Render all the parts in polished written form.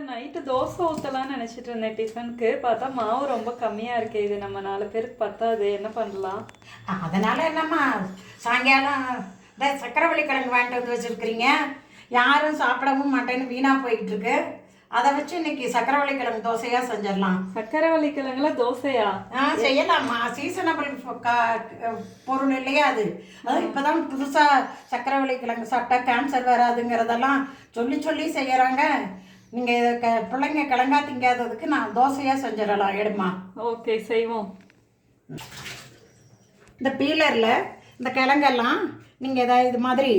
Night dosa ஊற்றலான்னு நினச்சிட்டு இருந்தேன் டிஃபனுக்கு. பார்த்தா மாவு ரொம்ப கம்மியாக இருக்கு. இது நம்ம 4 பேருக்கு பத்தாது, என்ன பண்ணலாம்? அதனால என்னம்மா, சாயங்காலம் இந்த சக்கரவள்ளி கிழங்கு வாங்கிட்டு வந்து வச்சுருக்கிறீங்க, யாரும் சாப்பிடவும் மாட்டேன்னு வீணாக போய்கிட்டு இருக்கு. அதை வச்சு இன்னைக்கு சக்கரவள்ளி கிழங்கு தோசையாக செஞ்சிடலாம். சக்கரவள்ளி கிழங்குல தோசையா? செய்யலாம்மா, சீசனபிள் பொருள் இல்லையா அது. இப்போதான் புதுசாக சக்கரவள்ளி கிழங்கு சாப்பிட்டா கேன்சர் வராதுங்கிறதெல்லாம் சொல்லி சொல்லி செய்கிறாங்க. நீங்கள் பிள்ளைங்க கிழங்கா திங்காததுக்கு நான் தோசையாக செஞ்சிடலாம். எடுமா. ஓகே, செய்வோம். இந்த பீலரில் இந்த கிழங்கெல்லாம் நீங்கள் எதாவது இது மாதிரி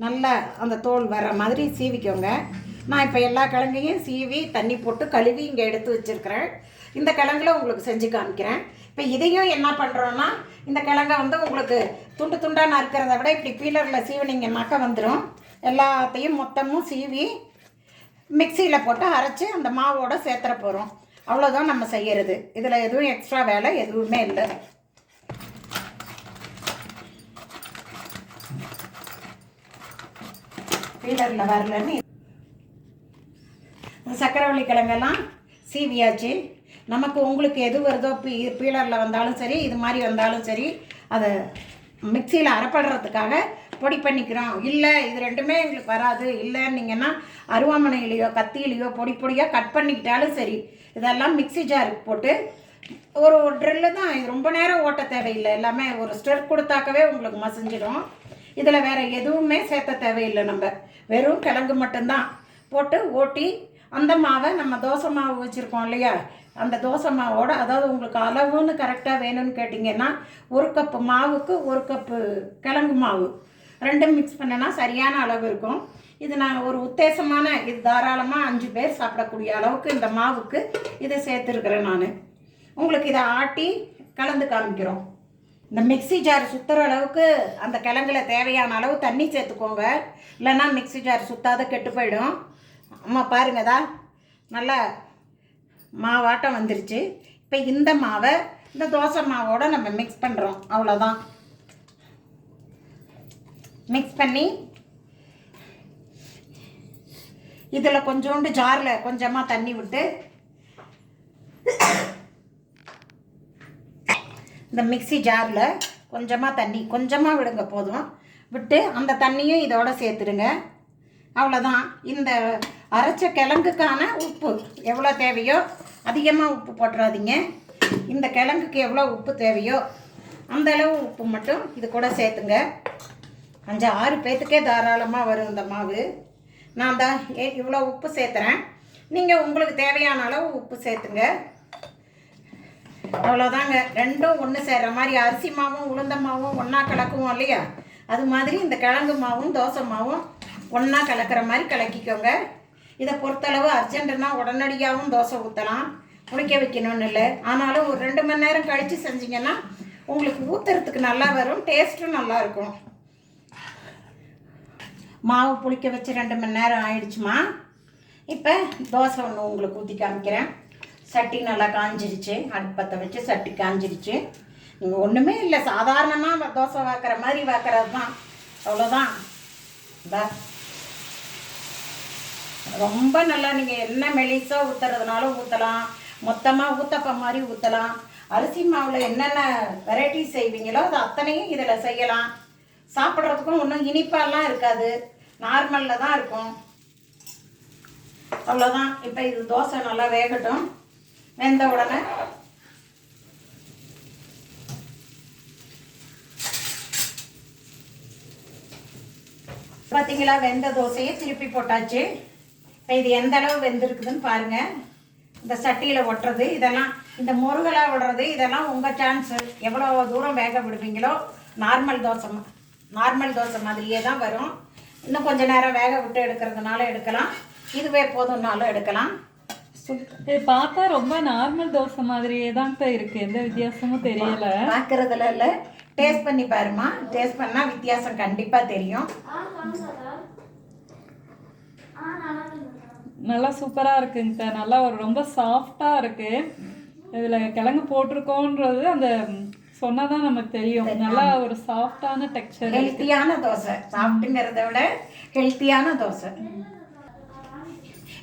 நல்லா அந்த தோல் வர்ற மாதிரி சீவிக்கோங்க. நான் இப்போ எல்லா கிழங்கையும் சீவி தண்ணி போட்டு கழுவி இங்கே எடுத்து வச்சுருக்கிறேன். இந்த கிழங்குல உங்களுக்கு செஞ்சு காமிக்கிறேன். இப்போ இதையும் என்ன பண்ணுறோன்னா, இந்த கிழங்கை வந்து உங்களுக்கு துண்டு துண்டாக நறுக்கிறத விட இப்படி பீலரில் சீவினீங்கன்னாக்கா வந்துடும். எல்லாத்தையும் மொத்தமும் சீவி மிக்சியில் போட்டு அரைச்சி அந்த மாவோடு சேர்த்துற போகிறோம். அவ்வளோதான் நம்ம செய்கிறது. இதில் எதுவும் எக்ஸ்ட்ரா வேலை எதுவுமே இல்லை. பீலரில் வரலன்னு சக்கரவள்ளி கிழங்கெல்லாம் சீவியாச்சு. நமக்கு உங்களுக்கு எது வருதோ, பீலரில் வந்தாலும் சரி, இது மாதிரி வந்தாலும் சரி, அதை மிக்சியில் அரைப்படுறதுக்காக பொடி பண்ணிக்கிறோம். இல்லை இது ரெண்டுமே எங்களுக்கு வராது இல்லைன்னீங்கன்னா அருவாமனையிலையோ கத்தியிலையோ பொடி பொடியாக கட் பண்ணிக்கிட்டாலும் சரி. இதெல்லாம் மிக்சி ஜாருக்கு போட்டு ஒரு ட்ரில்லு தான், இது ரொம்ப நேரம் ஓட்ட தேவையில்லை. எல்லாமே ஒரு ஸ்டெர் கொடுத்தாக்கவே உங்களுக்கு மசிஞ்சிடும். இதில் வேறு எதுவுமே சேர்த்த தேவையில்லை. நம்ம வெறும் கிழங்கு மட்டும்தான் போட்டு ஓட்டி அந்த மாவை நம்ம தோசை மாவு வச்சுருக்கோம் இல்லையா, அந்த தோசை மாவோட, அதாவது உங்களுக்கு அளவுன்னு கரெக்டாக வேணும்னு கேட்டிங்கன்னா 1 கப்பு மாவுக்கு 1 கப்பு கிழங்கு மாவு ரெண்டும் மிக்ஸ் பண்ணனா சரியான அளவு இருக்கும். இது நான் ஒரு உத்தேசமான, இது தாராளமாக 5 பேர் சாப்பிடக்கூடிய அளவுக்கு இந்த மாவுக்கு இதை சேர்த்துருக்குறேன் நான். உங்களுக்கு இதை ஆட்டி கலந்து காமிக்கிறோம். இந்த மிக்சி ஜார் சுற்றுற அளவுக்கு அந்த கிழங்குல தேவையான அளவு தண்ணி சேர்த்துக்கோங்க. இல்லைன்னா மிக்சி ஜார் சுற்றாத கெட்டு போயிடும். அம்மா பாருங்கதா, நல்லா மாவாட்டம் வந்துருச்சு. இப்போ இந்த மாவை இந்த தோசை மாவோடு நம்ம மிக்ஸ் பண்ணுறோம். அவ்வளோதான். மிக்ஸ் பண்ணி இதில் கொஞ்சோண்டு ஜாரில் கொஞ்சமாக தண்ணி விட்டு, இந்த மிக்சி ஜாரில் கொஞ்சமாக தண்ணி கொஞ்சமாக விடுங்க, போதும். விட்டு அந்த தண்ணியும் இதோட சேர்த்துடுங்க. அவ்வளோதான். இந்த அரைச்ச கிழங்குக்கான உப்பு எவ்வளோ தேவையோ, அதிகமாக உப்பு போட்டுறாதீங்க. இந்த கிழங்குக்கு எவ்வளோ உப்பு தேவையோ அந்த அளவு உப்பு மட்டும் இது கூட சேர்த்துங்க. 5-6 பேத்துக்கே தாராளமாக வரும் இந்த மாவு. நான் தான் இவ்வளோ உப்பு சேர்த்துறேன். நீங்கள் உங்களுக்கு தேவையான அளவு உப்பு சேர்த்துங்க. அவ்வளோதாங்க. ரெண்டும் ஒன்று சேர்கிற மாதிரி, அரிசி மாவும் உளுந்த மாவும் ஒன்றா கலக்குவோம் இல்லையா, அது மாதிரி இந்த கிழங்கு மாவும் தோசை மாவும் ஒன்றா கலக்கிற மாதிரி கலக்கிக்கோங்க. இதை பொறுத்தளவு அர்ஜென்ட்டுனா உடனடியாகவும் தோசை ஊற்றலாம், புளிக்க வைக்கணும்னு இல்லை. ஆனாலும் ஒரு 2 மணி நேரம் கழித்து செஞ்சிங்கன்னா உங்களுக்கு ஊற்றுறதுக்கு நல்லா வரும், டேஸ்ட்டும் நல்லாயிருக்கும். மாவு புளிக்க வச்சு 2 மணி நேரம் ஆயிடுச்சுமா. இப்போ தோசை ஒன்று உங்களுக்கு ஊற்றி காமிக்கிறேன். சட்டி நல்லா காஞ்சிருச்சு. அடுப்பத்தை வச்சு சட்டி காஞ்சிருச்சு. நீங்கள் ஒன்றுமே இல்லை, சாதாரணமாக தோசை வாக்குற மாதிரி வாக்குறது தான். அவ்வளோதான். ரொம்ப நல்லா நீங்கள் என்ன மெலிசாக ஊற்றுறதுனாலும் ஊற்றலாம், மொத்தமாக ஊத்தப்பம் மாதிரி ஊற்றலாம். அரிசி மாவில் என்னென்ன வெரைட்டி செய்வீங்களோ அது அத்தனையும் இதில் செய்யலாம். சாப்பிட்றதுக்கும் ஒன்றும் இனிப்பாலாம் இருக்காது, நார்மலில் தான் இருக்கும். அவ்வளோதான். இப்போ இது தோசை நல்லா வேகட்டும். வெந்த உடனே பார்த்தீங்களா, வெந்த தோசையை திருப்பி போட்டாச்சு. இப்போ இது எந்த அளவு வெந்திருக்குதுன்னு பாருங்கள். இந்த சட்டியில் ஒட்டுறது, இதெல்லாம் இந்த முருகலாக விடுறது, இதெல்லாம் உங்கள் சான்ஸு. எவ்வளோ தூரம் வேக விடுவீங்களோ. நார்மல் தோசை மாதிரியே தான் வரும். இன்னும் கொஞ்சம் நேரம் வேக விட்டு எடுக்கிறதுனால எடுக்கலாம், இதுவே போதும்னாலும் எடுக்கலாம். இது பார்த்தா ரொம்ப நார்மல் தோசை மாதிரியே தான் இருக்குது, எந்த வித்தியாசமும் தெரியல. பார்க்குறதுல இல்லை, டேஸ்ட் பண்ணி பாருமா. டேஸ்ட் பண்ணால் வித்தியாசம் கண்டிப்பாக தெரியும். நல்லா சூப்பராக இருக்குங்க. நல்லா ஒரு ரொம்ப சாஃப்டாக இருக்குது. இதில் கிழங்கு போட்டிருக்கோன்றது அந்த சொன்னால் தான் நமக்கு தெரியும். நல்லா ஒரு சாஃப்டான டெக்ஸ்சர், ஹெல்த்தியான தோசை. சாஃப்ட்டுங்கிறத விட ஹெல்த்தியான தோசை.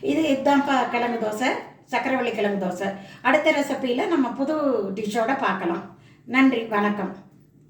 இதுதான்ப்பா கிழங்கு தோசை, சக்கரவள்ளி கிழங்கு தோசை. அடுத்த ரெசிப்பியில் நம்ம புது டிஷ்ஷோட பார்க்கலாம். நன்றி, வணக்கம்.